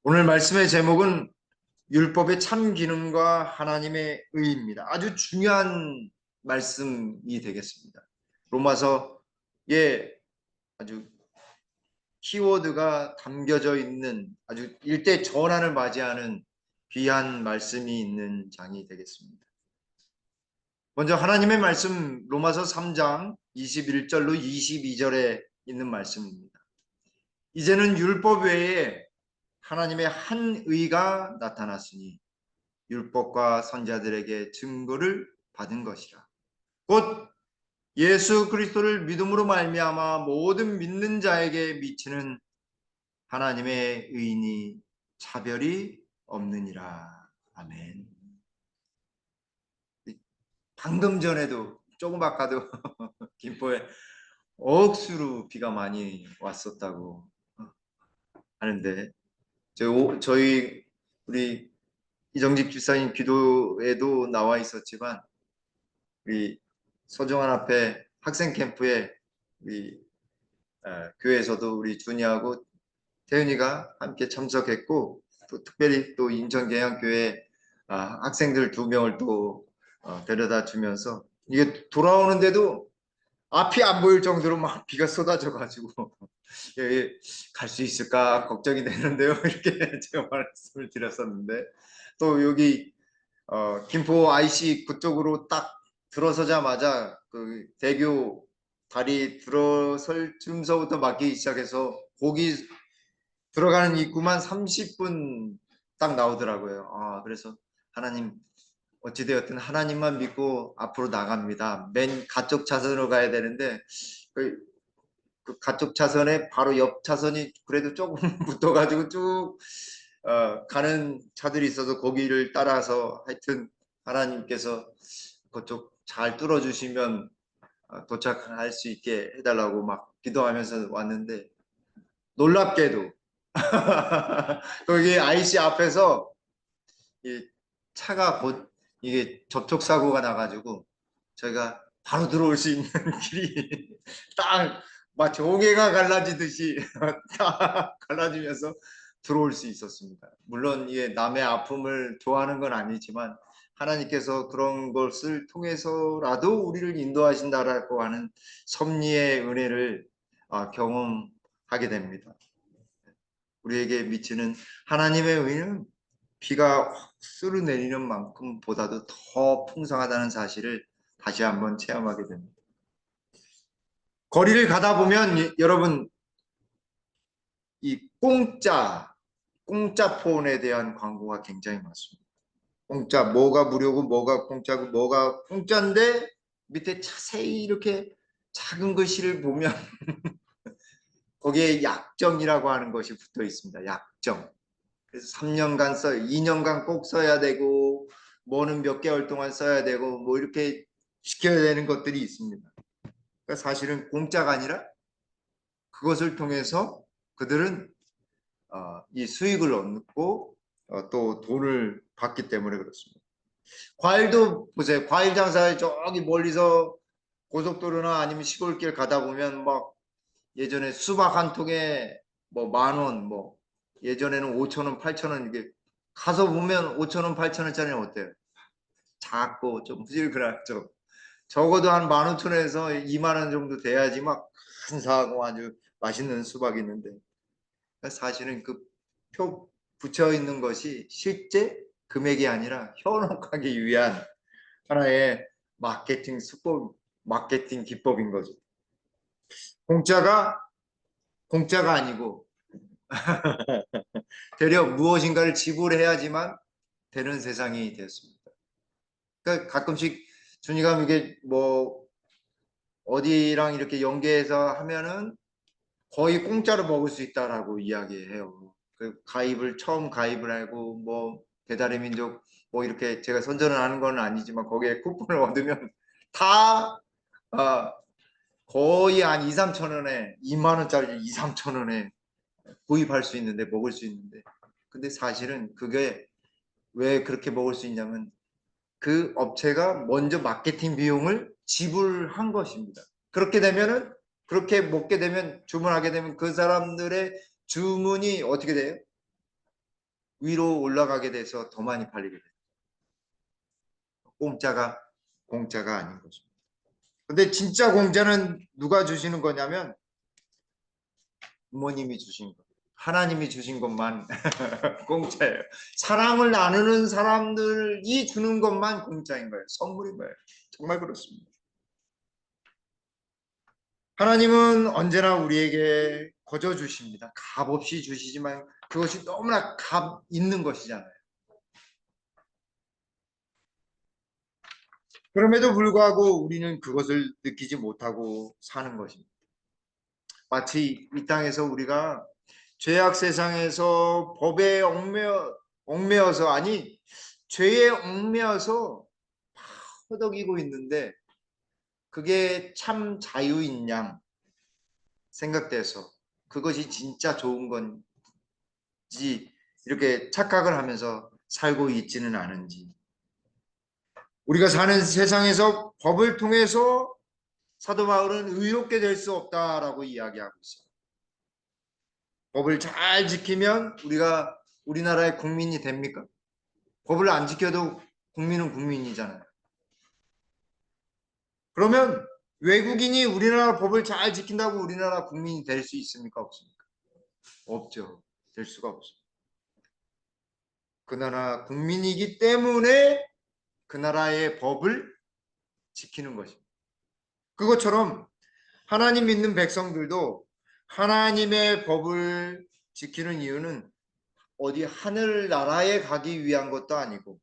오늘 말씀의 제목은 율법의 참 기능과 하나님의 의입니다. 아주 중요한 말씀이 되겠습니다. 로마서에 아주 키워드가 담겨져 있는 아주 일대 전환을 맞이하는 귀한 말씀이 있는 장이 되겠습니다. 먼저 하나님의 말씀 로마서 3장 21절로 22절에 있는 말씀입니다. 이제는 율법 외에 하나님의 한 의가 나타났으니 율법과 선자들에게 증거를 받은 것이라. 곧 예수 그리스도를 믿음으로 말미암아 모든 믿는 자에게 미치는 하나님의 의인이 차별이 없느니라. 아멘. 방금 전에도 조금 아까도 김포에 억수로 비가 많이 왔었다고 하는데 저희 우리 이정직 집사님 기도에도 나와 있었지만 우리 서정환 앞에 학생 캠프에 우리 교회에서도 우리 준이하고 태윤이가 함께 참석했고 또 특별히 또 인천계양교회 학생들 2명을 또 데려다 주면서 이게 돌아오는데도 앞이 안 보일 정도로 막 비가 쏟아져 가지고 갈 수 있을까 걱정이 되는데요. 이렇게 제가 말씀을 드렸었는데 또 여기 김포 IC 그쪽으로 딱 들어서자마자 그 대교 다리 들어설 쯤서부터 막히기 시작해서 거기 들어가는 입구만 30분 딱 나오더라고요. 그래서 하나님 어찌되었든 하나님만 믿고 앞으로 나갑니다. 맨 가쪽 차선으로 가야 되는데 그 가쪽 차선에 바로 옆 차선이 그래도 조금 붙어가지고 쭉 가는 차들이 있어서 거기를 따라서 하여튼 하나님께서 그쪽 잘 뚫어주시면 도착할 수 있게 해달라고 막 기도하면서 왔는데 놀랍게도 거기 IC 앞에서 이 차가 곧 이게 접촉사고가 나가지고 저희가 바로 들어올 수 있는 길이 딱 막 조개가 갈라지듯이 딱 갈라지면서 들어올 수 있었습니다. 물론 이게 남의 아픔을 좋아하는 건 아니지만 하나님께서 그런 것을 통해서라도 우리를 인도하신다라고 하는 섭리의 은혜를 경험하게 됩니다. 우리에게 미치는 하나님의 의는 비가 쑥 내리는 만큼보다도 더 풍성하다는 사실을 다시 한번 체험하게 됩니다. 거리를 가다 보면 여러분 이 공짜 폰에 대한 광고가 굉장히 많습니다. 공짜 뭐가 무료고 뭐가 공짜고 뭐가 공짜인데 밑에 자세히 이렇게 작은 글씨를 보면 거기에 약정이라고 하는 것이 붙어 있습니다. 약정. 그래서 3년간 써요. 2년간 꼭 써야 되고 뭐는 몇 개월 동안 써야 되고 뭐 이렇게 시켜야 되는 것들이 있습니다. 그러니까 사실은 공짜가 아니라 그것을 통해서 그들은 이 수익을 얻고 또 돈을 받기 때문에 그렇습니다. 과일도 보세요. 과일 장사에 저기 멀리서 고속도로나 아니면 시골길 가다 보면 막 예전에 수박 한 통에 뭐 10,000원, 뭐 예전에는 5,000원, 8,000원 이게 가서 보면 5,000원, 8,000원짜리는 어때요? 작고 좀 부질그랗죠. 적어도 한 15,000원에서 2만 원 정도 돼야지 막 근사하고 아주 맛있는 수박이 있는데 사실은 그 표 붙여 있는 것이 실제 금액이 아니라 현혹하기 위한 하나의 마케팅 수법, 마케팅 기법인 거죠. 공짜가 공짜가 아니고 되려 무엇인가를 지불해야지만 되는 세상이 되었습니다. 그러니까 가끔씩 준이가 이게 뭐 어디랑 이렇게 연계해서 하면은 거의 공짜로 먹을 수 있다라고 이야기해요. 그 가입을 처음 가입을 하고 뭐 배달의 민족 뭐 이렇게 제가 선전을 하는 건 아니지만 거기에 쿠폰을 얻으면 다 거의 한 2, 3천 원에 2만 원짜리 2, 3천 원에 구입할 수 있는데 먹을 수 있는데 근데 사실은 그게 왜 그렇게 먹을 수 있냐면 그 업체가 먼저 마케팅 비용을 지불한 것입니다. 그렇게 되면은 그렇게 먹게 되면 주문하게 되면 그 사람들의 주문이 어떻게 돼요? 위로 올라가게 돼서 더 많이 팔리게 돼요. 공짜가 아닌 거죠. 근데 진짜 공짜는 누가 주시는 거냐면 부모님이 주신 거, 하나님이 주신 것만 공짜예요. 사랑을 나누는 사람들이 주는 것만 공짜인 거예요. 선물인 거예요. 정말 그렇습니다. 하나님은 언제나 우리에게 거저 주십니다. 값 없이 주시지만 그것이 너무나 값 있는 것이잖아요. 그럼에도 불구하고 우리는 그것을 느끼지 못하고 사는 것입니다. 마치 이 땅에서 우리가 죄악 세상에서 법에 얽매여서 아니 죄에 얽매여서 허덕이고 있는데 그게 참 자유인 양 생각돼서 그것이 진짜 좋은 건지 이렇게 착각을 하면서 살고 있지는 않은지, 우리가 사는 세상에서 법을 통해서 사도 바울은 의롭게 될 수 없다라고 이야기하고 있어요. 법을 잘 지키면 우리가 우리나라의 국민이 됩니까? 법을 안 지켜도 국민은 국민이잖아요. 그러면 외국인이 우리나라 법을 잘 지킨다고 우리나라 국민이 될 수 있습니까? 없습니까? 없죠. 될 수가 없어요. 그 나라 국민이기 때문에 그 나라의 법을 지키는 것입니다. 그것처럼 하나님 믿는 백성들도 하나님의 법을 지키는 이유는 어디 하늘나라에 가기 위한 것도 아니고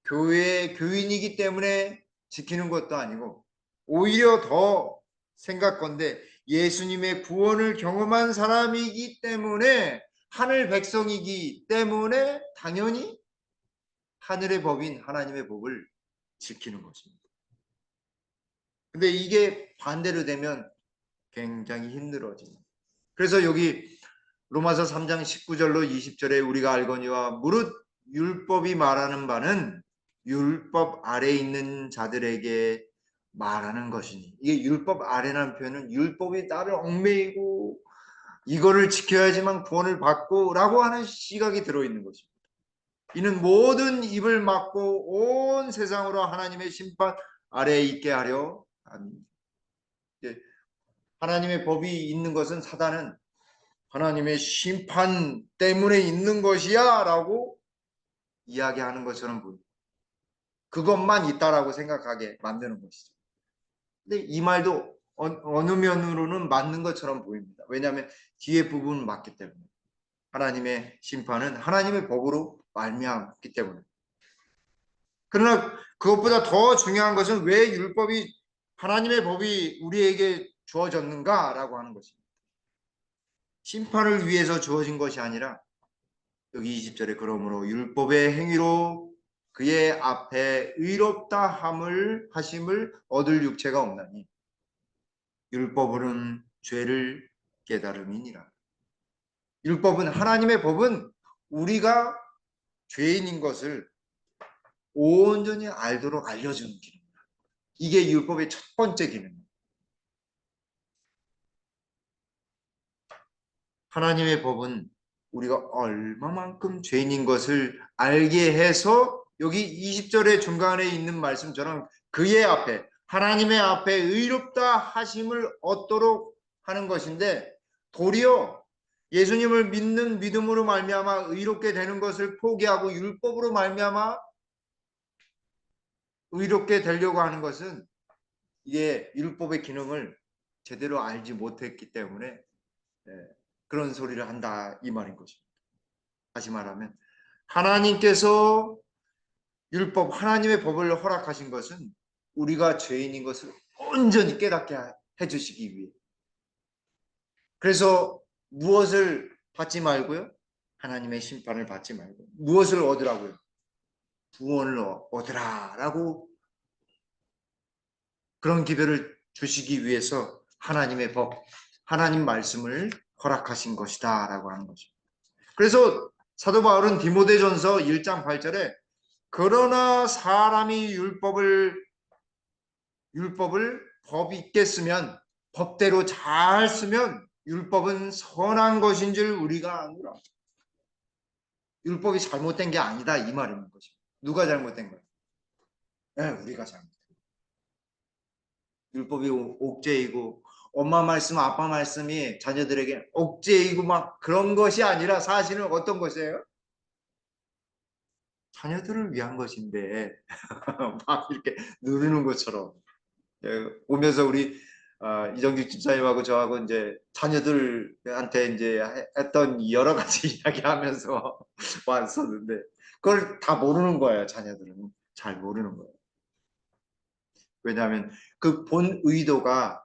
교회 교인이기 때문에 지키는 것도 아니고 오히려 더 생각건대 예수님의 구원을 경험한 사람이기 때문에 하늘 백성이기 때문에 당연히 하늘의 법인 하나님의 법을 지키는 것입니다. 근데 이게 반대로 되면 굉장히 힘들어집니다. 그래서 여기 로마서 3장 19절로 20절에 우리가 알거니와 무릇 율법이 말하는 바는 율법 아래 있는 자들에게 말하는 것이니, 이게 율법 아래라는 표현은 율법이 나를 얽매이고 이거를 지켜야지만 구원을 받고 라고 하는 시각이 들어있는 것입니다. 이는 모든 입을 막고 온 세상으로 하나님의 심판 아래에 있게 하려 합니다. 하나님의 법이 있는 것은 사단은 하나님의 심판 때문에 있는 것이야 라고 이야기하는 것처럼 보입니다. 그것만 있다라고 생각하게 만드는 것이죠. 근데 이 말도 어느 면으로는 맞는 것처럼 보입니다. 왜냐하면 뒤에 부분은 맞기 때문에. 하나님의 심판은 하나님의 법으로 말미암기 때문에. 그러나 그것보다 더 중요한 것은 왜 율법이 하나님의 법이 우리에게 주어졌는가라고 하는 것입니다. 심판을 위해서 주어진 것이 아니라 여기 20절에 그러므로 율법의 행위로 그의 앞에 의롭다 하심을 얻을 육체가 없나니 율법으로는 죄를 깨달음이니라. 율법은 하나님의 법은 우리가 죄인인 것을 온전히 알도록 알려주는 기능입니다. 이게 율법의 첫 번째 기능입니다. 하나님의 법은 우리가 얼마만큼 죄인인 것을 알게 해서 여기 20절의 중간에 있는 말씀처럼 그의 앞에 하나님의 앞에 의롭다 하심을 얻도록 하는 것인데, 도리어 예수님을 믿는 믿음으로 말미암아 의롭게 되는 것을 포기하고 율법으로 말미암아 의롭게 되려고 하는 것은 이게 율법의 기능을 제대로 알지 못했기 때문에 그런 소리를 한다 이 말인 것입니다. 다시 말하면 하나님께서 율법 하나님의 법을 허락하신 것은 우리가 죄인인 것을 온전히 깨닫게 해주시기 위해. 그래서 무엇을 받지 말고요? 하나님의 심판을 받지 말고 무엇을 얻으라고요? 구원을 얻으라 라고 그런 기별을 주시기 위해서 하나님의 법, 하나님 말씀을 허락하신 것이다 라고 하는 거죠. 그래서 사도 바울은 디모데전서 1장 8절에 그러나 사람이 율법을 법 있게 쓰면 법대로 잘 쓰면 율법은 선한 것인 줄 우리가 아노라. 율법이 잘못된 게 아니다 이 말인 것입니다. 누가 잘못된 거예요? 네, 우리가 잘못된 거예요. 율법이 옥죄이고 엄마 말씀, 아빠 말씀이 자녀들에게 옥죄이고 막 그런 것이 아니라 사실은 어떤 것이에요? 자녀들을 위한 것인데 막 이렇게 누르는 것처럼 오면서 우리 이정규 집사님하고 저하고 이제 자녀들한테 이제 했던 여러 가지 이야기하면서 왔었는데 그걸 다 모르는 거예요. 자녀들은 잘 모르는 거예요. 왜냐하면 그 본 의도가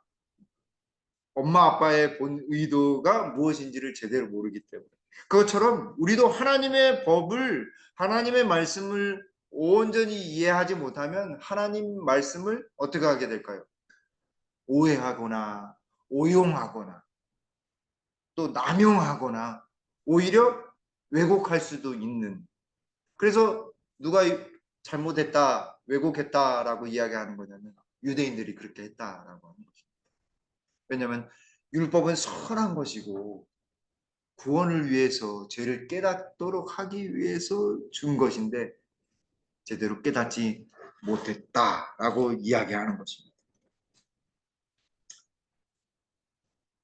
엄마 아빠의 본 의도가 무엇인지를 제대로 모르기 때문에 그것처럼 우리도 하나님의 법을 하나님의 말씀을 온전히 이해하지 못하면 하나님 말씀을 어떻게 하게 될까요? 오해하거나 오용하거나 또 남용하거나 오히려 왜곡할 수도 있는 그래서 누가 잘못했다 왜곡했다라고 이야기하는 거냐면 유대인들이 그렇게 했다라고 하는 거죠. 왜냐하면 율법은 선한 것이고 구원을 위해서 죄를 깨닫도록 하기 위해서 준 것인데 제대로 깨닫지 못했다라고 이야기하는 것입니다.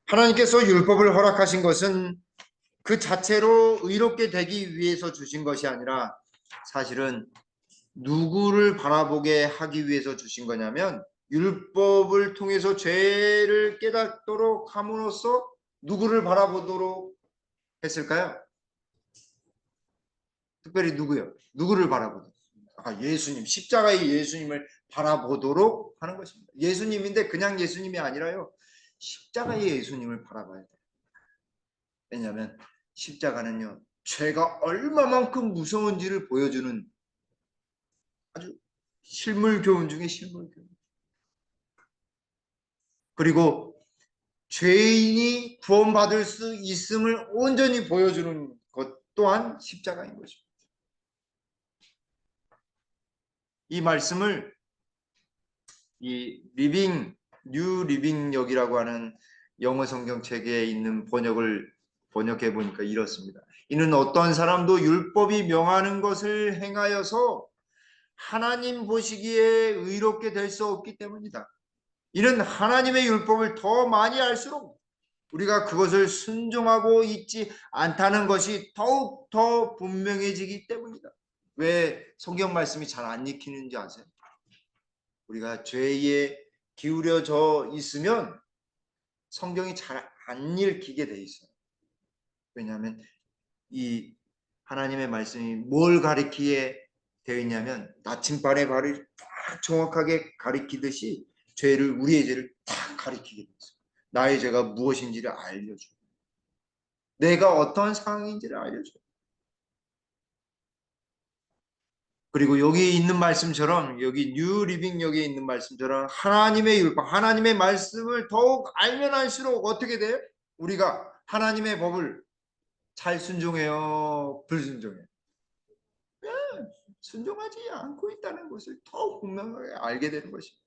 하나님께서 율법을 허락하신 것은 그 자체로 의롭게 되기 위해서 주신 것이 아니라 사실은 누구를 바라보게 하기 위해서 주신 거냐면 율법을 통해서 죄를 깨닫도록 함으로써 누구를 바라보도록 했을까요? 특별히 누구요? 누구를 바라보도록? 예수님, 십자가의 예수님을 바라보도록 하는 것입니다. 예수님인데 그냥 예수님이 아니라요. 십자가의 예수님을 바라봐야 돼요. 왜냐하면 십자가는요. 죄가 얼마만큼 무서운지를 보여주는 아주 실물 교훈 중에 실물 교훈. 그리고 죄인이 구원받을 수 있음을 온전히 보여주는 것 또한 십자가인 것입니다. 이 말씀을 이 뉴 리빙역이라고 하는 영어 성경책에 있는 번역을 번역해 보니까 이렇습니다. 이는 어떤 사람도 율법이 명하는 것을 행하여서 하나님 보시기에 의롭게 될 수 없기 때문이다. 이는 하나님의 율법을 더 많이 알수록 우리가 그것을 순종하고 있지 않다는 것이 더욱 더 분명해지기 때문이다. 왜 성경 말씀이 잘 안 읽히는지 아세요? 우리가 죄에 기울여져 있으면 성경이 잘 안 읽히게 돼 있어요. 왜냐하면 이 하나님의 말씀이 뭘 가리키게 되어 있냐면 나침반의 발을 딱 정확하게 가리키듯이 우리의 죄를 딱 가리키게 돼 있어요. 나의 죄가 무엇인지를 알려줘. 내가 어떤 상황인지를 알려줘. 그리고 여기 있는 말씀처럼 여기 뉴 리빙역에 있는 말씀처럼 하나님의 율법, 하나님의 말씀을 더욱 알면 알수록 어떻게 돼요? 우리가 하나님의 법을 잘 순종해요, 불순종해요? 순종하지 않고 있다는 것을 더 분명하게 알게 되는 것입니다.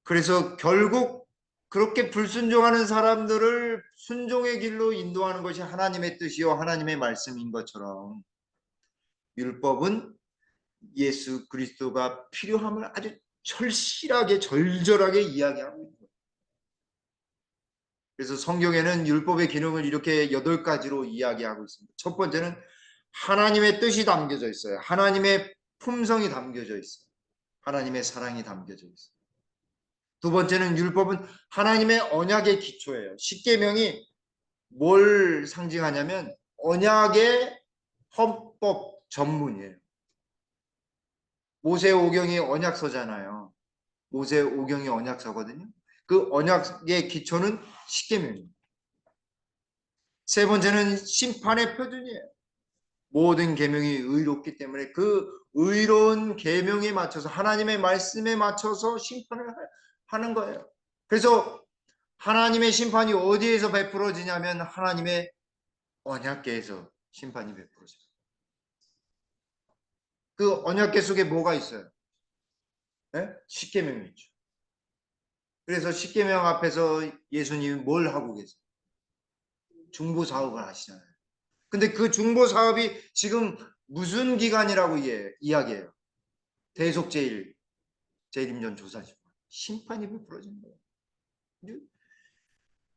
그래서 결국 그렇게 불순종하는 사람들을 순종의 길로 인도하는 것이 하나님의 뜻이요 하나님의 말씀인 것처럼 율법은 예수 그리스도가 필요함을 아주 절실하게 절절하게 이야기하고 있는 거예요. 그래서 성경에는 율법의 기능을 이렇게 8가지로 이야기하고 있습니다. 첫 번째는 하나님의 뜻이 담겨져 있어요. 하나님의 품성이 담겨져 있어요. 하나님의 사랑이 담겨져 있어요. 두 번째는 율법은 하나님의 언약의 기초예요. 십계명이 뭘 상징하냐면 언약의 헌법 전문이에요. 모세오경이 언약서잖아요. 모세오경이 언약서거든요. 그 언약의 기초는 십계명입니다. 세 번째는 심판의 표준이에요. 모든 계명이 의롭기 때문에 그 의로운 계명에 맞춰서 하나님의 말씀에 맞춰서 심판을 하는 거예요. 그래서 하나님의 심판이 어디에서 베풀어지냐면 하나님의 언약궤에서 심판이 베풀어져요. 그 언약궤 속에 뭐가 있어요? 네? 십계명이 있죠. 그래서 십계명 앞에서 예수님이 뭘 하고 계세요? 중보사업을 하시잖아요. 근데 그 중보 사업이 지금 무슨 기간이라고 이야기해요? 대속 재림전 조사시고 심판이 베풀어진 거예요.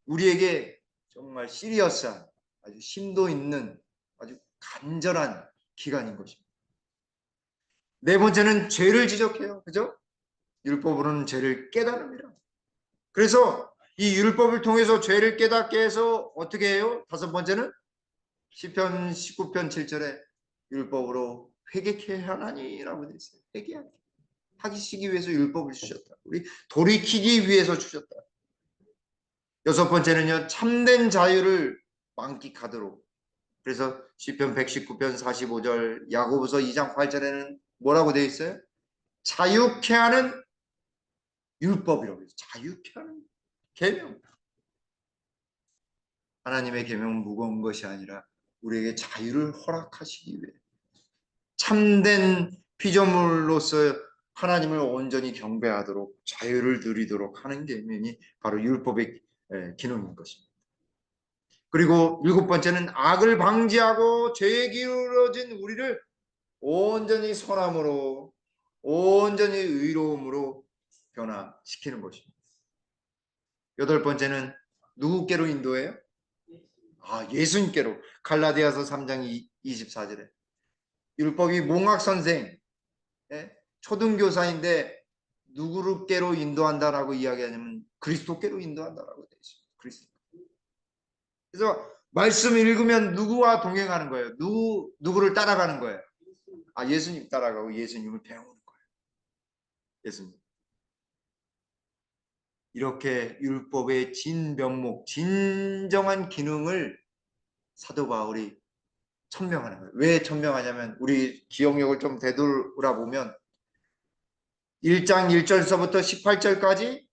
우리에게 정말 시리어스한 아주 심도 있는 아주 간절한 기간인 것입니다. 네 번째는 죄를 지적해요. 그죠? 율법으로는 죄를 깨달음이라. 그래서 이 율법을 통해서 죄를 깨닫게 해서 어떻게 해요? 다섯 번째는 시편 19편 7절에 율법으로 회개케 하나니라고 되어 있어요. 회개하기. 하시기 위해서 율법을 주셨다. 우리 돌이키기 위해서 주셨다. 여섯 번째는요. 참된 자유를 만끽하도록. 그래서 시편 119편 45절 야고보서 2장 8절에는 뭐라고 되어 있어요? 자유케 하는 율법이라고 해서 자유케 하는 계명. 하나님의 계명은 무거운 것이 아니라 우리에게 자유를 허락하시기 위해 참된 피조물로서 하나님을 온전히 경배하도록 자유를 누리도록 하는 계명이 바로 율법의 기능인 것입니다. 그리고 일곱 번째는 악을 방지하고 죄에 기울어진 우리를 온전히 선함으로 온전히 의로움으로 변화시키는 것입니다. 여덟 번째는 누구께로 인도해요? 예수님께로. 갈라디아서 3장 24절에 율법이 몽학 선생, 초등교사인데 누구께로 인도한다라고 이야기하냐면 그리스도께로 인도한다라고 되어 있습니다. 그리스도. 그래서 말씀 읽으면 누구와 동행하는 거예요? 누구를 따라가는 거예요? 예수님 따라가고 예수님을 배우는 거예요. 예수님. 이렇게 율법의 진면목, 진정한 기능을 사도 바울이 천명하는 거예요. 왜 천명하냐면 우리 기억력을 좀 되돌아보면 1장 1절서부터 18절까지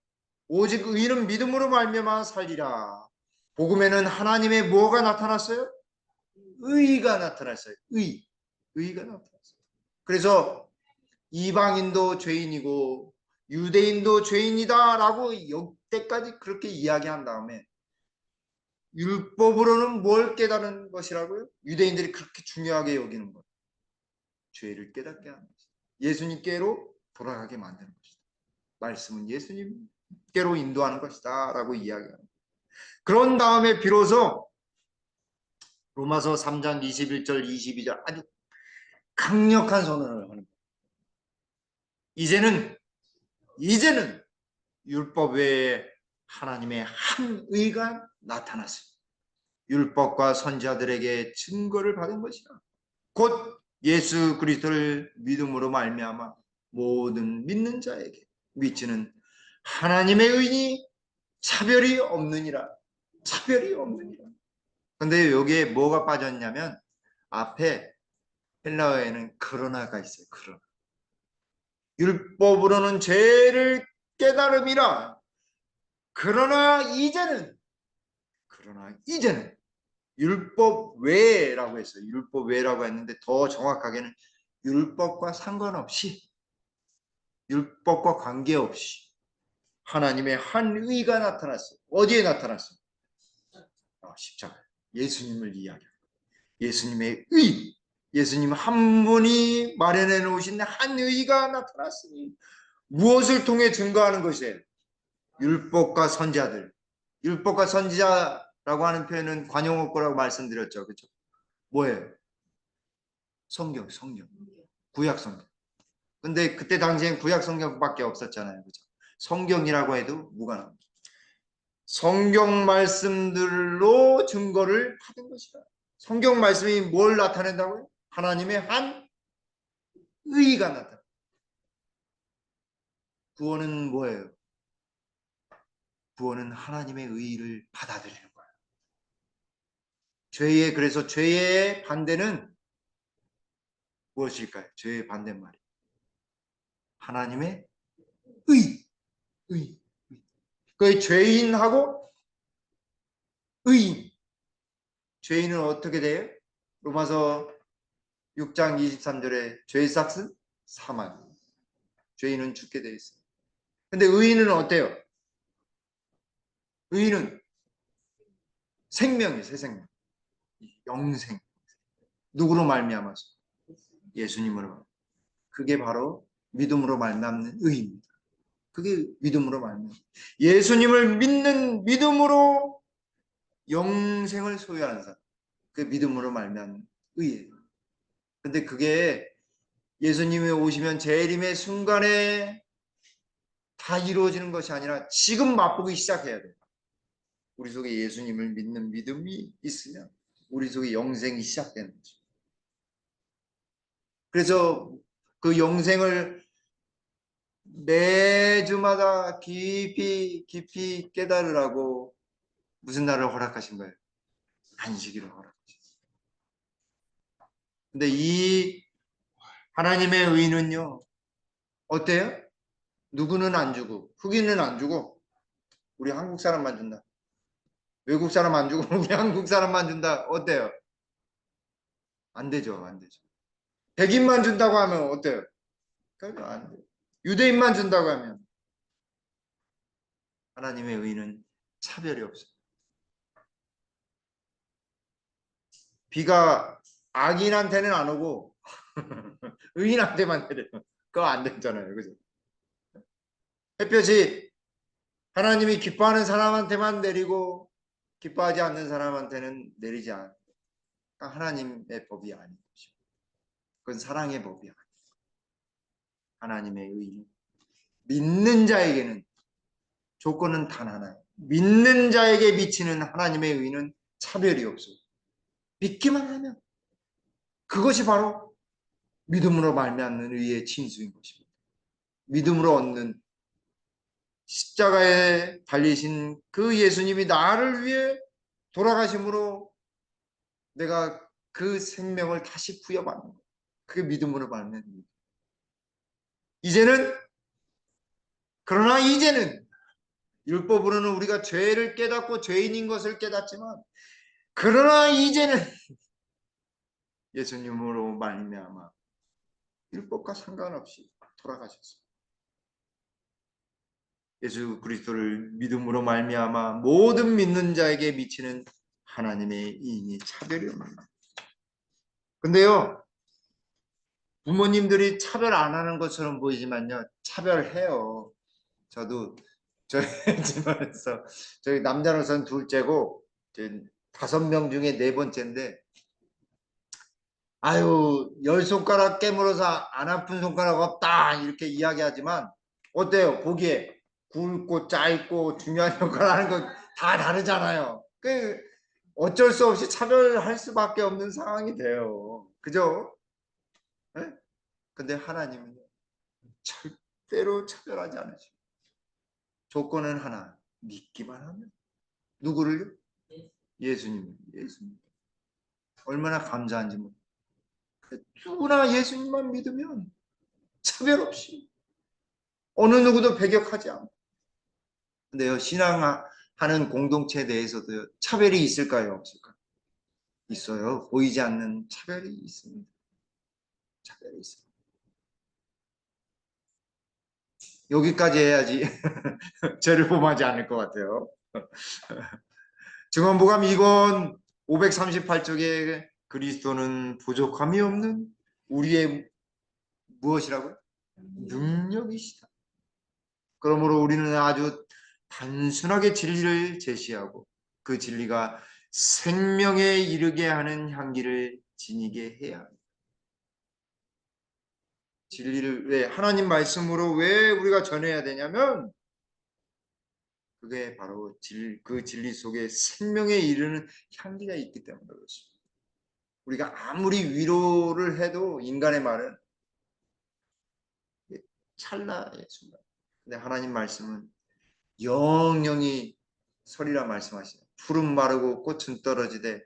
오직 의인은 믿음으로 말미암아 살리라. 복음에는 하나님의 뭐가 나타났어요? 의가 나타났어요. 의가 나타났어요. 그래서 이방인도 죄인이고 유대인도 죄인이다라고 역대까지 그렇게 이야기한 다음에 율법으로는 뭘 깨달은 것이라고요? 유대인들이 그렇게 중요하게 여기는 것. 죄를 깨닫게 하는 것이다. 예수님께로 돌아가게 만드는 것이다. 말씀은 예수님께로 인도하는 것이다 라고 이야기합니다. 그런 다음에 비로소 로마서 3장 21절 22절 아주 강력한 선언을 하는 거예요. 이제는 율법 외에 하나님의 한 의가 나타났습니다. 율법과 선지자들에게 증거를 받은 것이라. 곧 예수 그리스도를 믿음으로 말미암아 모든 믿는 자에게 미치는 하나님의 의니 차별이 없느니라. 차별이 없느니라. 근데 여기에 뭐가 빠졌냐면 앞에 헬라어에는 그러나가 있어요. 그러나. 율법으로는 죄를 깨달음이라. 그러나 이제는 율법 외라고 했어요. 율법 외라고 했는데 더 정확하게는 율법과 상관없이 율법과 관계없이 하나님의 한 의가 나타났어요. 어디에 나타났어요? 십자가. 예수님을 이야기합니다. 예수님의 의. 예수님 한 분이 마련해 놓으신 한 의가 나타났으니 무엇을 통해 증거하는 것이에요? 율법과 선지자들. 율법과 선지자라고 하는 표현은 관용어구라고 말씀드렸죠. 그렇죠? 뭐예요? 성경. 구약 성경. 근데 그때 당시엔 구약 성경밖에 없었잖아요. 그죠? 성경이라고 해도 무관합니다. 성경 말씀들로 증거를 받은 것이다. 성경 말씀이 뭘 나타낸다고요? 하나님의 한 의가 나타나. 구원은 뭐예요? 구원은 하나님의 의를 받아들이는 거예요. 그래서 죄의 반대는 무엇일까요? 죄의 반대말이 하나님의 의. 그 죄인하고 의인. 죄인은 어떻게 돼요? 로마서 6장 23절에 죄의 삭은 사망. 죄인은 죽게 되어 있어요. 근데 의인은 어때요? 의인은 생명이에요. 새 생명. 영생. 누구로 말미암아서? 예수님으로. 그게 바로 믿음으로 말미암는 의입니다. 그게 믿음으로 말미암는. 예수님을 믿는 믿음으로 영생을 소유하는 사람. 그 믿음으로 말미암는 의예요. 근데 그게 예수님이 오시면 재림의 순간에 다 이루어지는 것이 아니라 지금 맛보기 시작해야 돼요. 우리 속에 예수님을 믿는 믿음이 있으면 우리 속에 영생이 시작되는 거죠. 그래서 그 영생을 매주마다 깊이 깊이 깨달으라고 무슨 날을 허락하신 거예요? 안식일을 허락하셨어요. 근데 이 하나님의 의는요, 어때요? 누구는 안 주고 흑인은 안 주고 우리 한국 사람만 준다. 외국 사람 안 주고 우리 한국 사람만 준다. 어때요? 안 되죠. 안 되죠. 백인만 준다고 하면 어때요? 그래도 안 돼요. 유대인만 준다고 하면 하나님의 의는 차별이 없어요. 비가 악인한테는 안 오고 의인한테만 내려요. 그거 안 되잖아요. 그죠? 햇볕이 하나님이 기뻐하는 사람한테만 내리고 기뻐하지 않는 사람한테는 내리지 않아요. 하나님의 법이 아닌 것이고 그건 사랑의 법이 아니에요. 하나님의 의는 믿는 자에게는 조건은 단 하나예요. 믿는 자에게 미치는 하나님의 의는 차별이 없어요. 믿기만 하면 그것이 바로 믿음으로 말미암는 의의 진수인 것입니다. 믿음으로 얻는 십자가에 달리신 그 예수님이 나를 위해 돌아가심으로 내가 그 생명을 다시 부여받는 거예요. 그게 믿음으로 받는 거예요. 그러나 이제는 율법으로는 우리가 죄를 깨닫고 죄인인 것을 깨닫지만 그러나 이제는 예수님으로 말미암아 율법과 상관없이 돌아가셨습니다. 예수 그리스도를 믿음으로 말미암아 모든 믿는 자에게 미치는 하나님의 인이 차별이 없는 거예요. 근데요, 부모님들이 차별 안 하는 것처럼 보이지만요, 차별해요. 저도 저희 집안에서 저희 남자로서는 둘째고 5명 중에 4번째인데 아유 10손가락 깨물어서 안 아픈 손가락 없다 이렇게 이야기하지만 어때요? 보기에 굵고 짧고 중요한 역할을 하는 거 다 다르잖아요. 그 어쩔 수 없이 차별할 수밖에 없는 상황이 돼요. 그죠? 네? 근데 하나님은 절대로 차별하지 않으시고 조건은 하나 믿기만 하면 누구를요? 예수님. 얼마나 감사한지 모르겠어요. 누구나 예수님만 믿으면 차별 없이 어느 누구도 배격하지 않고. 근데요, 신앙하는 공동체 내에서도 차별이 있을까요? 없을까요? 있어요. 보이지 않는 차별이 있습니다. 차별이 있습니다. 여기까지 해야지 죄를 범하지 않을 것 같아요. 증언보감 2권 538쪽에 그리스도는 부족함이 없는 우리의 무엇이라고요? 능력이시다. 그러므로 우리는 아주 단순하게 진리를 제시하고 그 진리가 생명에 이르게 하는 향기를 지니게 해야 합니다. 진리를 왜 하나님 말씀으로 왜 우리가 전해야 되냐면 그게 바로 그 진리 속에 생명에 이르는 향기가 있기 때문에 그렇습니다. 우리가 아무리 위로를 해도 인간의 말은 찰나의 순간. 근데 하나님 말씀은 영영이 서리라 말씀하시네. 푸른 마르고 꽃은 떨어지되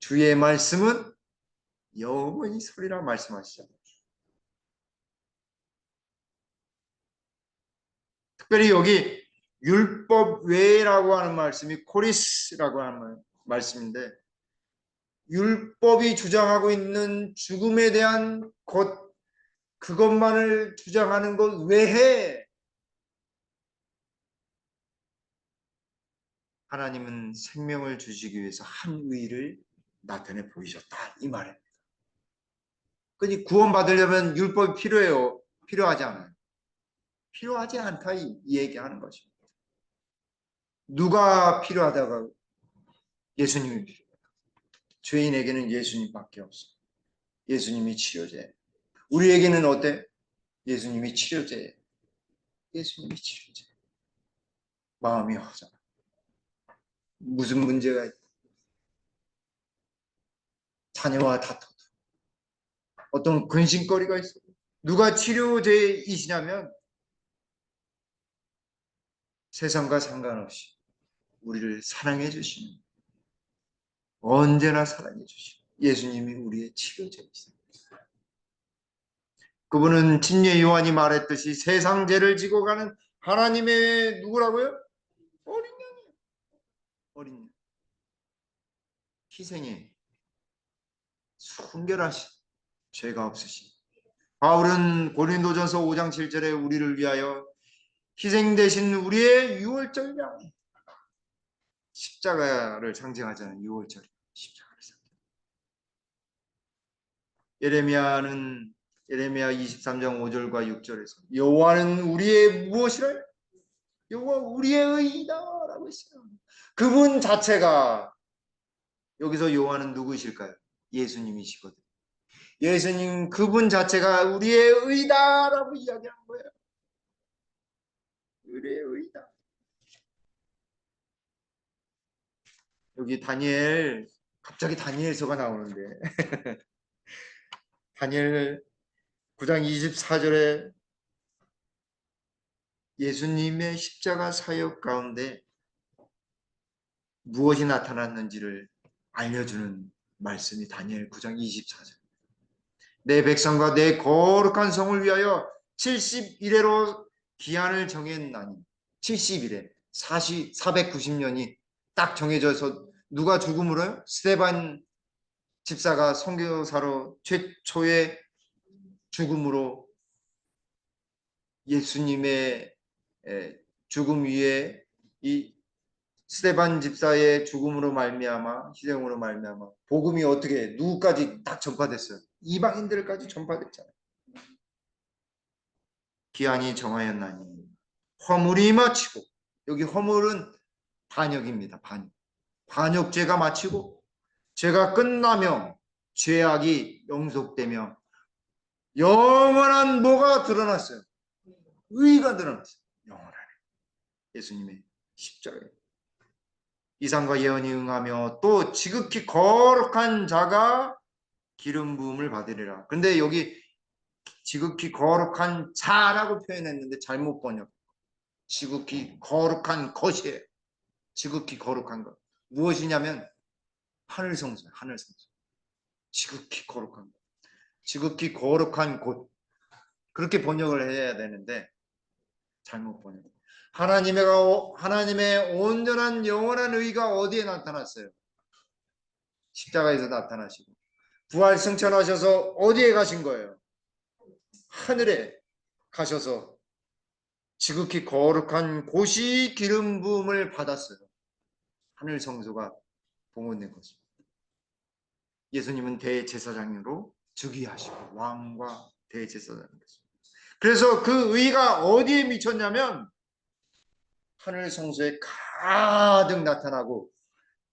주의 말씀은 영원히 서리라 말씀하시잖아요. 특별히 여기 율법 외라고 하는 말씀이 코리스라고 하는 말씀인데 율법이 주장하고 있는 죽음에 대한 것 그것만을 주장하는 것 외에 하나님은 생명을 주시기 위해서 한 의를 나타내 보이셨다 이 말입니다. 그니 구원받으려면 율법이 필요해요? 필요하지 않아요? 필요하지 않다 이 얘기하는 것입니다. 누가 필요하다가 예수님이 필요해요. 죄인에게는 예수님밖에 없어요. 예수님이 치료제. 우리에게는 어때? 예수님이 치료제. 예수님이 치료제. 마음이 허전. 무슨 문제가 있다. 자녀와 다퉈도 어떤 근심거리가 있어. 누가 치료제이시냐면 세상과 상관없이 우리를 사랑해 주시는, 언제나 사랑해 주시는 예수님이 우리의 치료제이십니다. 그분은 진예 요한이 말했듯이 세상 죄를 지고 가는 하나님의 누구라고요? 어린 양이에요. 어린 양. 희생이 순결하신, 죄가 없으신. 바울은 고린도전서 5장 7절에 우리를 위하여 희생되신 우리의 유월절 양, 십자가를 상징하자는 유월절, 십자가를 상징. 예레미야 23장 5절과 6절에서 여호와는 우리의 무엇이라? 여호와 우리의 의이다라고 했어요. 그분 자체가, 여기서 여호와는 누구실까요? 예수님이시거든요. 예수님 그분 자체가 우리의 의다라고 이야기한 거예요. 우리의 의다. 여기 다니엘, 갑자기 다니엘서가 나오는데 다니엘 9장 24절에 예수님의 십자가 사역 가운데 무엇이 나타났는지를 알려주는 말씀이 다니엘 9장 24절. 내 백성과 내 거룩한 성을 위하여 70일에로 기한을 정했나니, 70일에 490년이 딱 정해져서 누가 죽음으로요? 스데반 집사가 선교사로 최초의 죽음으로 예수님의 죽음 위에 이 스데반 집사의 죽음으로 말미암아, 희생으로 말미암아 복음이 어떻게 누구까지 딱 전파됐어요? 이방인들까지 전파됐잖아요. 기한이 정하였나니 허물이 마치고, 여기 허물은 반역입니다. 반역. 반역죄가 마치고 죄가 끝나며 죄악이 영속되며 영원한 뭐가 드러났어요? 의가 드러났어요. 영원한 예수님의 십자가에 이상과 예언이 응하며 또 지극히 거룩한 자가 기름 부음을 받으리라. 근데 여기 지극히 거룩한 자라고 표현했는데 잘못 번역. 지극히 거룩한 것이에요. 지극히 거룩한 것. 무엇이냐면 하늘 성소예요. 하늘 성소. 지극히 거룩한 것. 지극히 거룩한 곳. 그렇게 번역을 해야 되는데 잘못 번역. 하나님의 온전한 영원한 의가 어디에 나타났어요? 십자가에서 나타나시고 부활 승천하셔서 어디에 가신 거예요? 하늘에 가셔서 지극히 거룩한 곳이 기름 부음을 받았어요. 하늘 성소가 봉헌된 것입니다. 예수님은 대제사장으로 즉위하시고 왕과 대제사장이었습니다. 그래서 그 의가 어디에 미쳤냐면 하늘 성소에 가득 나타나고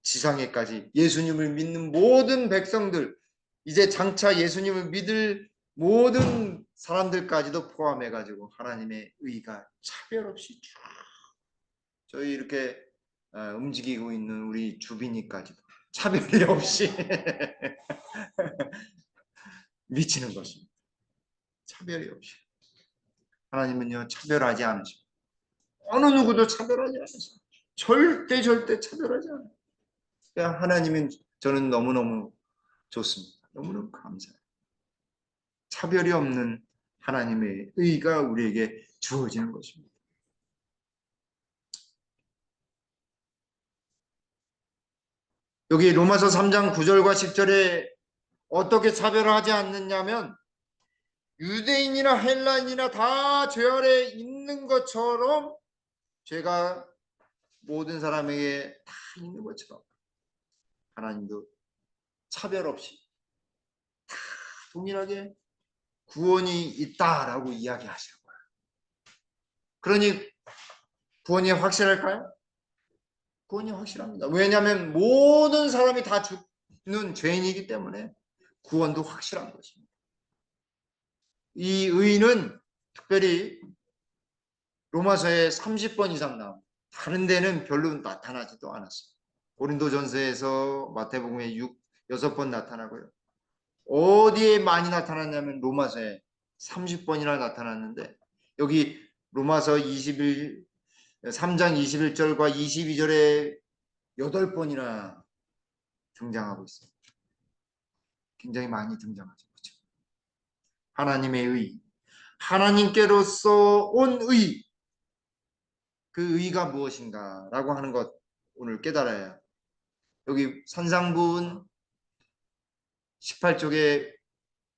지상에까지 예수님을 믿는 모든 백성들, 이제 장차 예수님을 믿을 모든 사람들까지도 포함해가지고 하나님의 의가 차별 없이 쭉 저희 이렇게 움직이고 있는 우리 주빈이까지도 차별이 없이 미치는 것입니다. 차별이 없이. 하나님은요 차별하지 않으십니다. 어느 누구도 차별하지 않으십니다. 절대 차별하지 않아요. 그러니까 하나님은 저는 너무너무 좋습니다. 너무너무 감사해요. 차별이 없는 하나님의 의가 우리에게 주어지는 것입니다. 여기 로마서 3장 9절과 10절에 어떻게 차별을 하지 않느냐면 유대인이나 헬라인이나 다 죄 아래 있는 것처럼 죄가 모든 사람에게 다 있는 것처럼 하나님도 차별 없이 다 동일하게 구원이 있다라고 이야기하시는 거예요. 그러니 구원이 확실할까요? 구원이 확실합니다. 왜냐하면 모든 사람이 다 죽는 죄인이기 때문에 구원도 확실한 것입니다. 이 의는 특별히 로마서에 30번 이상 나옵니다. 다른 데는 별로 나타나지도 않았어요. 고린도전서에서 마태복음에 6번 나타나고요. 어디에 많이 나타났냐면 로마서에 30번이나 나타났는데 여기 로마서 3장 21절과 22절에 8번이나 등장하고 있어요. 굉장히 많이 등장하죠. 그렇죠? 하나님의 의, 하나님께로서 온 의, 그 의가 무엇인가 라고 하는 것 오늘 깨달아야 해요. 여기 산상부은 18쪽에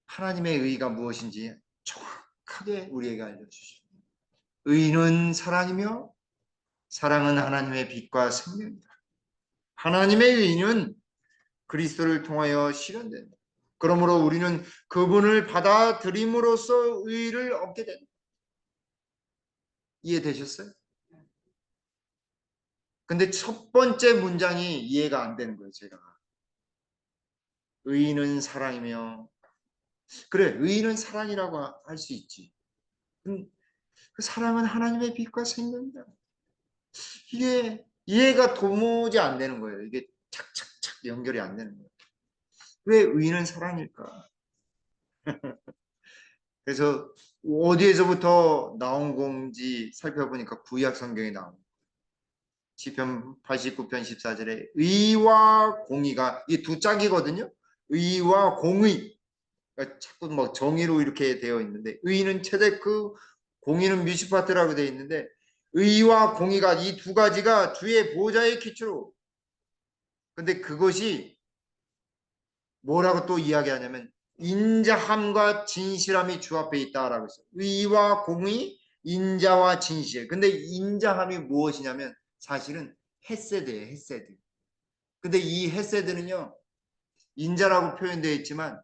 하나님의 의가 무엇인지 정확하게 우리에게 알려주십니다. 의는 사랑이며 사랑은 하나님의 빛과 생명이다. 하나님의 의는 그리스도를 통하여 실현된다. 그러므로 우리는 그분을 받아들임으로써 의를 얻게 된다. 이해되셨어요? 근데 첫 번째 문장이 이해가 안 되는 거예요, 제가. 의는 사랑이며, 그래, 의는 사랑이라고 할 수 있지. 그 사랑은 하나님의 빛과 생명이다. 이게 이해가 도무지 안 되는 거예요. 이게 착착착 연결이 안 되는 거예요. 왜 의는 사랑일까? 그래서 어디에서부터 나온 건지 살펴보니까 구약 성경에 나옵니다. 시편 89편 14절에 의와 공의가 이 두 짝이거든요. 의와 공의. 그러니까 자꾸 뭐 정의로 이렇게 되어 있는데 의는 체데크, 공의는 미슈파트라고 되어 있는데 의와 공의가 이 두 가지가 주의 보좌의 기초로. 근데 그것이 뭐라고 또 이야기하냐면 인자함과 진실함이 주 앞에 있다라고 했어요. 의와 공의, 인자와 진실. 근데 인자함이 무엇이냐면 사실은 헤세드예요. 헤세드. 근데 이 헤세드는요. 인자라고 표현되어 있지만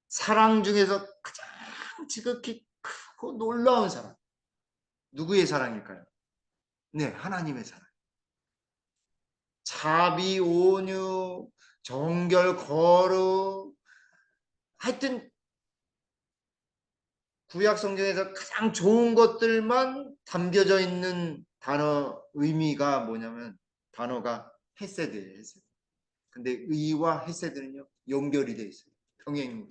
사랑 중에서 가장 지극히 크고 놀라운 사랑. 누구의 사랑일까요? 네, 하나님의 사랑. 자비, 온유, 정결, 거룩. 하여튼 구약 성경에서 가장 좋은 것들만 담겨져 있는 단어 의미가 뭐냐면 단어가 헤세드예요. 헤세드. 근데 의와 헤세드는요 연결이 돼 있어요. 평행.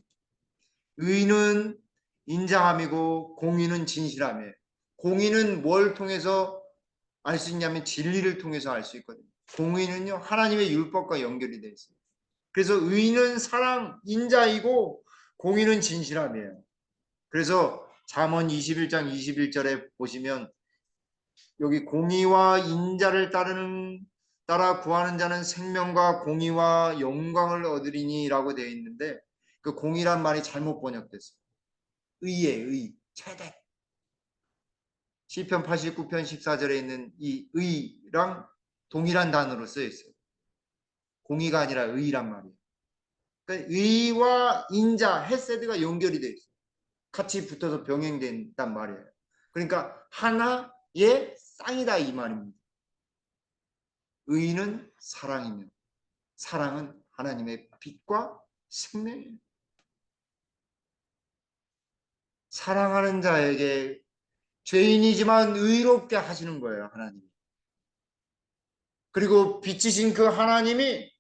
의는 인자함이고 공의는 진실함이에요. 공의는 뭘 통해서 알 수 있냐면 진리를 통해서 알 수 있거든요. 공의는요 하나님의 율법과 연결이 돼 있어요. 그래서 의는 사랑, 인자이고 공의는 진실함이에요. 그래서 잠언 21장 21절에 보시면 여기 공의와 인자를 따라 구하는 자는 생명과 공의와 영광을 얻으리니라고 되어 있는데 그 공의란 말이 잘못 번역됐어요. 의의 의, 최대. 시편 89편 14절에 있는 이 의랑 동일한 단어로 쓰여 있어요. 공의가 아니라 의란 말이에요. 그러니까 의와 인자, 헤세드가 연결이 되어 있어요. 같이 붙어서 병행된단 말이에요. 그러니까 하나의 쌍이다 이 말입니다. 의는 사랑이며 사랑은 하나님의 빛과 생명이에요. 사랑하는 자에게 죄인이지만 의롭게 하시는 거예요, 하나님이. 그리고 빛이신 그 하나님이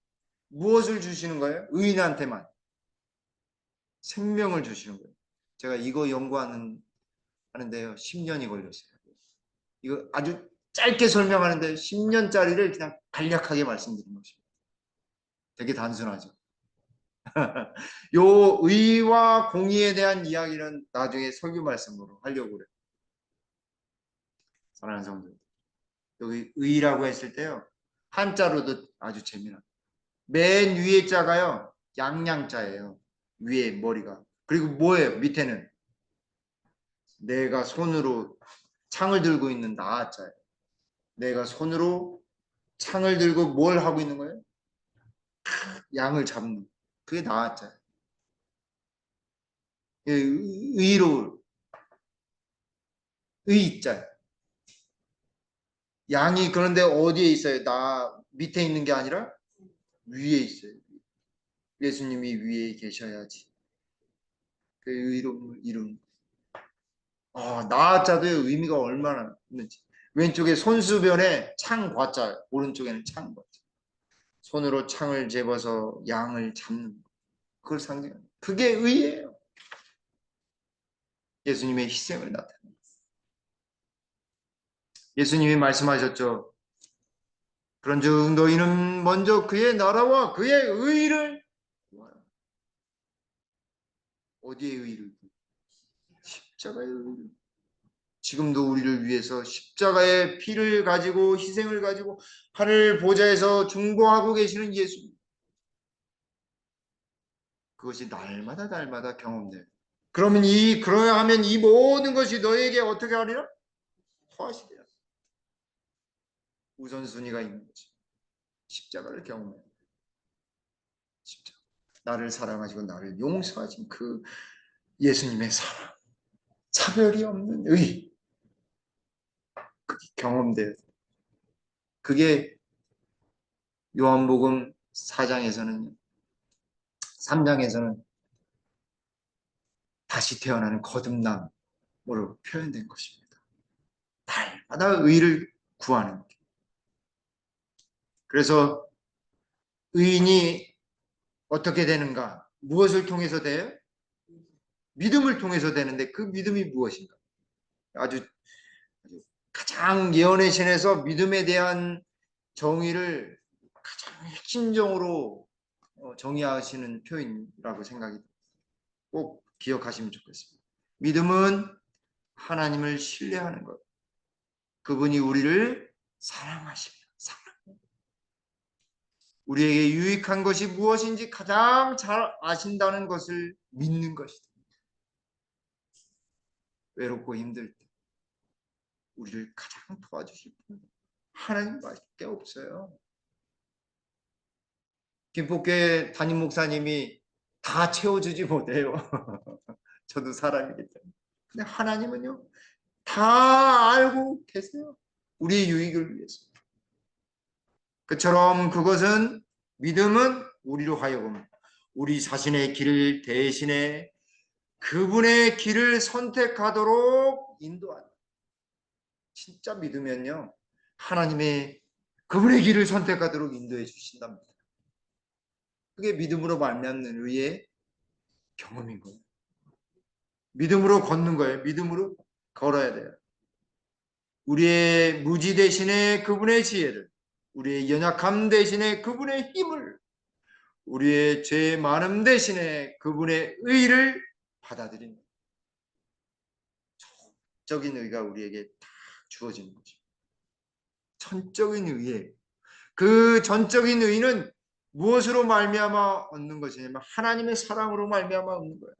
무엇을 주시는 거예요? 의인한테만 생명을 주시는 거예요. 제가 이거 하는데요. 10년이 걸렸어요. 이거 아주 짧게 설명하는데 10년짜리를 그냥 간략하게 말씀드린 것입니다. 되게 단순하죠. 요 의와 공의에 대한 이야기는 나중에 설교 말씀으로 하려고 그래요. 사랑하는 성도. 여기 의라고 했을 때요. 한자로도 아주 재미난. 맨 위에 자가요. 양양자예요. 위에 머리가. 그리고 뭐예요? 밑에는 내가 손으로 창을 들고 있는 나자예요. 내가 손으로 창을 들고 뭘 하고 있는 거예요? 양을 잡는. 그게 나자예요. 의로울, 의자. 양이 그런데 어디에 있어요? 나 밑에 있는 게 아니라 위에 있어요. 예수님이 위에 계셔야지. 그 의로움을 이룬. 나자도의 의미가 얼마나 있는지. 왼쪽에 손수변에 창 과자, 오른쪽에는 창 과자. 손으로 창을 집어서 양을 잡는 것. 그걸 상징합니다. 그게 의예요. 예수님의 희생을 나타냅니다. 예수님이 말씀하셨죠. 그런즉 너희는 먼저 그의 나라와 그의 의를 구하라. 어디의 의를? 십자가의 의를. 지금도 우리를 위해서 십자가의 피를 가지고 희생을 가지고 하늘 보좌에서 중보하고 계시는 예수님. 그것이 날마다 경험돼요. 그러야 하면 이 모든 것이 너에게 어떻게 하리라? 토하시리라. 우선순위가 있는 거지. 십자가를 경험해. 십자가. 나를 사랑하시고 나를 용서하신 그 예수님의 사랑. 차별이 없는 의. 그게 경험돼요. 그게 요한복음 4장에서는 3장에서는 다시 태어나는 거듭남으로 표현된 것입니다. 날마다 의를 구하는 것. 그래서 의인이 어떻게 되는가? 무엇을 통해서 돼요? 믿음을 통해서 되는데 그 믿음이 무엇인가? 아주 가장 예언의 신에서 믿음에 대한 정의를 가장 핵심적으로 정의하시는 표현이라고 생각이 꼭 기억하시면 좋겠습니다. 믿음은 하나님을 신뢰하는 것. 그분이 우리를 사랑하십니다. 우리에게 유익한 것이 무엇인지 가장 잘 아신다는 것을 믿는 것이다. 외롭고 힘들 때 우리를 가장 도와주실 분 하나님밖에 없어요. 김포교회 담임 목사님이 다 채워주지 못해요. 저도 사람이기 때문에. 근데 하나님은요 다 알고 계세요. 우리의 유익을 위해서. 그처럼 그것은 믿음은 우리로 하여금 우리 자신의 길을 대신해 그분의 길을 선택하도록 인도한다. 진짜 믿으면요 하나님의 그분의 길을 선택하도록 인도해 주신답니다. 그게 믿음으로 말미암는 의의 경험인 거예요. 믿음으로 걷는 거예요. 믿음으로 걸어야 돼요. 우리의 무지 대신에 그분의 지혜를, 우리의 연약함 대신에 그분의 힘을, 우리의 죄 많음 대신에 그분의 의를 받아들이는 전적인 의가 우리에게 다 주어지는 거죠. 전적인 의예요. 그 전적인 의는 무엇으로 말미암아 얻는 것이냐면 하나님의 사랑으로 말미암아 얻는 거예요.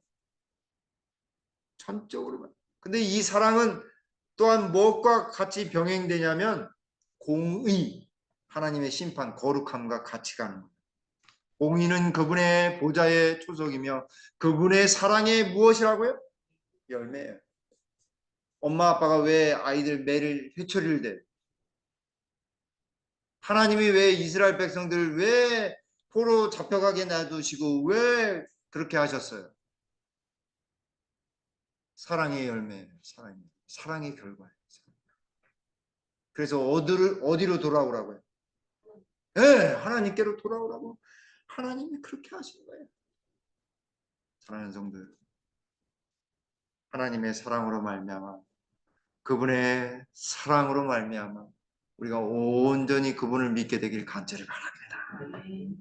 전적으로만. 근데 이 사랑은 또한 무엇과 같이 병행되냐면 공의, 하나님의 심판, 거룩함과 같이 가는 거예요. 공의는 그분의 보좌의 초석이며 그분의 사랑의 무엇이라고요? 열매예요. 엄마 아빠가 왜 아이들 매를 회초리를 대? 하나님이 왜 이스라엘 백성들을 왜 포로 잡혀가게 놔두시고 왜 그렇게 하셨어요? 사랑의 열매, 사랑의 결과예요. 그래서 어디로 돌아오라고요? 네, 하나님께로 돌아오라고 하나님이 그렇게 하신 거예요. 사랑하는 성도들, 하나님의 사랑으로 말미암아 그분의 사랑으로 말미암아 우리가 온전히 그분을 믿게 되길 간절히 바랍니다.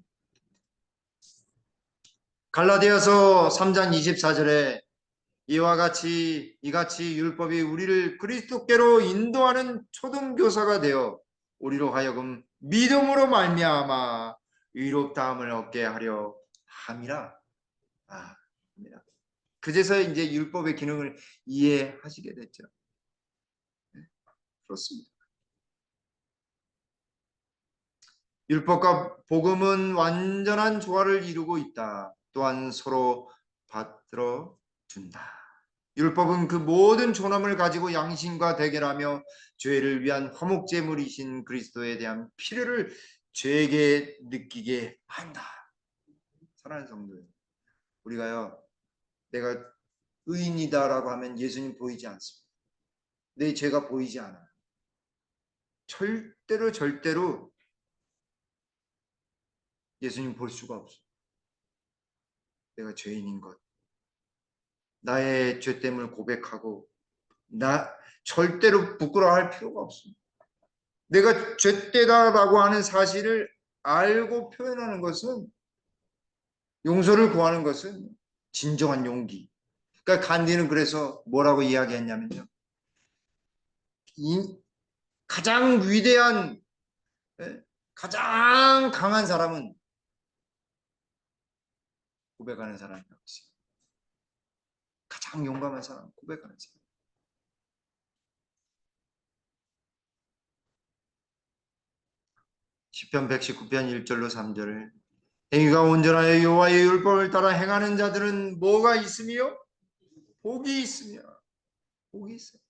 갈라디아서 3장 24절에 이같이 율법이 우리를 그리스도께로 인도하는 초등교사가 되어 우리로 하여금 믿음으로 말미암아 의롭다함을 얻게 하려 함이라. 합니다. 그제서 이제 율법의 기능을 이해하시게 됐죠. 그렇습니다. 율법과 복음은 완전한 조화를 이루고 있다. 또한 서로 받들어 준다. 율법은 그 모든 존엄을 가지고 양심과 대결하며 죄를 위한 화목제물이신 그리스도에 대한 필요를 죄에게 느끼게 한다. 사랑하는 성도요, 우리가요, 내가 의인이다라고 하면 예수님 보이지 않습니다. 내 죄가 보이지 않아요. 절대로 예수님 볼 수가 없어요. 내가 죄인인 것, 나의 죄됨을 고백하고 나 절대로 부끄러워할 필요가 없습니다. 내가 죄되다라고 하는 사실을 알고 표현하는 것은, 용서를 구하는 것은 진정한 용기. 그러니까 간디는 그래서 뭐라고 이야기했냐면요, 가장 위대한, 가장 강한 사람은 고백하는 사람이라고 했어요. 가장 용감한 사람, 고백하는 사람. 시편 119편 1절로 3절을, 행위가 온전하여 여호와의 율법을 따라 행하는 자들은 뭐가 있으며? 복이 있으며. 복이 있어요.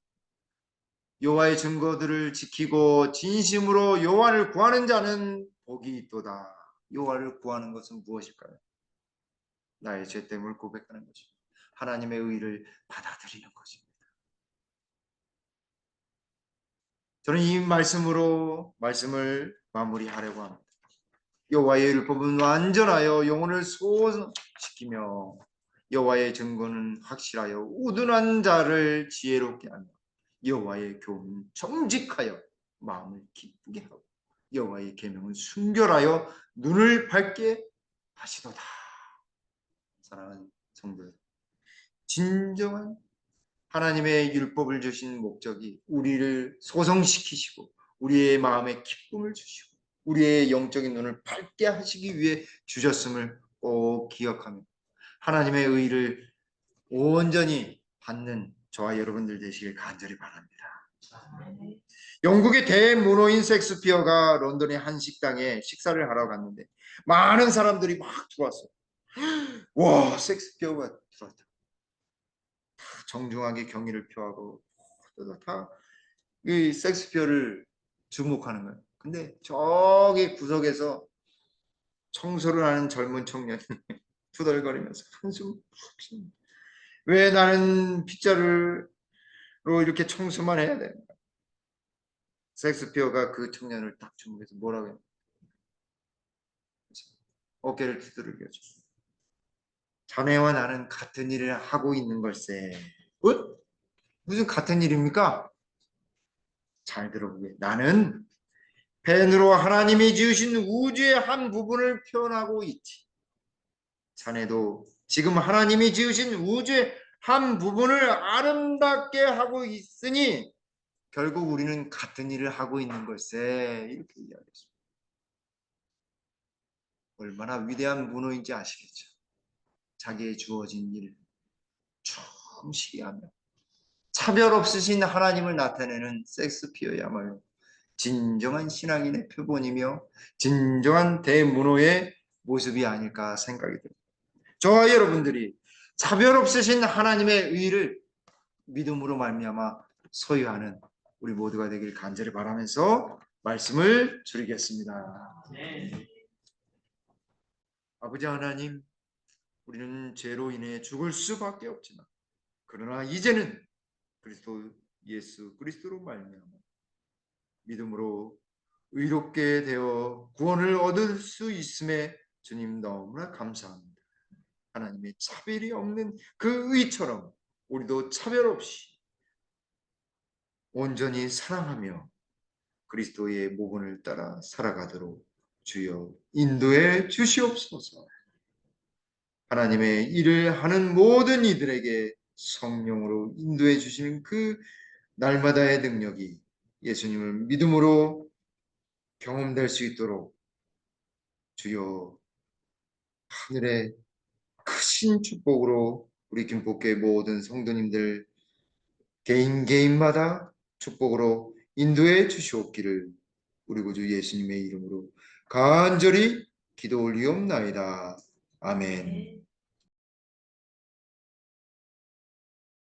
여호와의 증거들을 지키고 진심으로 여호와를 구하는 자는 복이 있도다. 여호와를 구하는 것은 무엇일까요? 나의 죄됨을 고백하는 것입니다. 하나님의 의를 받아들이는 것입니다. 저는 이 말씀을 마무리하려고 합니다. 여호와의 율법은 완전하여 영혼을 소원시키며 여호와의 증거는 확실하여 우둔한 자를 지혜롭게 하며 여호와의 교훈은 정직하여 마음을 기쁘게 하고 여호와의 계명은 순결하여 눈을 밝게 하시도다. 사랑하는 성도들, 진정한 하나님의 율법을 주신 목적이 우리를 소성시키시고 우리의 마음에 기쁨을 주시고 우리의 영적인 눈을 밝게 하시기 위해 주셨음을 꼭 기억하며 하나님의 의를 온전히 받는 저와 여러분들 되시길 간절히 바랍니다. 영국의 대문호인 섹스피어가 런던의 한 식당에 식사를 하러 갔는데 많은 사람들이 막 들어왔어요. 와, 섹스피어가 들어왔다. 정중하게 경의를 표하고 다 이 섹스피어를 주목하는 거예요. 근데 저기 구석에서 청소를 하는 젊은 청년이 투덜거리면서 한숨 푹 쉬는, 왜 나는 빗자루로 이렇게 청소만 해야 돼? 섹스피어가 그 청년을 딱 주목해서 뭐라고 해요? 어깨를 두드려줘. 자네와 나는 같은 일을 하고 있는 걸세. 어? 무슨 같은 일입니까? 잘 들어보게. 나는 펜으로 하나님이 지으신 우주의 한 부분을 표현하고 있지. 자네도 지금 하나님이 지으신 우주의 한 부분을 아름답게 하고 있으니 결국 우리는 같은 일을 하고 있는 걸세. 이렇게 이야기했습니다. 얼마나 위대한 문호인지 아시겠죠? 자기의 주어진 일을 충실히하며 차별 없으신 하나님을 나타내는 섹스피어야말로 진정한 신앙인의 표본이며 진정한 대문호의 모습이 아닐까 생각이 듭니다. 저와 여러분들이 차별 없으신 하나님의 의를 믿음으로 말미암아 소유하는 우리 모두가 되길 간절히 바라면서 말씀을 줄이겠습니다. 아버지 하나님, 우리는 죄로 인해 죽을 수밖에 없지만 그러나 이제는 예수 그리스도로 말미암아 믿음으로 의롭게 되어 구원을 얻을 수 있음에 주님 너무나 감사합니다. 하나님의 차별이 없는 그 의처럼 우리도 차별 없이 온전히 사랑하며 그리스도의 모본을 따라 살아가도록 주여 인도해 주시옵소서. 하나님의 일을 하는 모든 이들에게 성령으로 인도해 주시는 그 날마다의 능력이 예수님을 믿음으로 경험될 수 있도록 주여 하늘의 크신 축복으로 우리 김포교회 모든 성도님들 개인마다 축복으로 인도해 주시옵기를 우리 구주 예수님의 이름으로 간절히 기도 올리옵나이다. 아멘.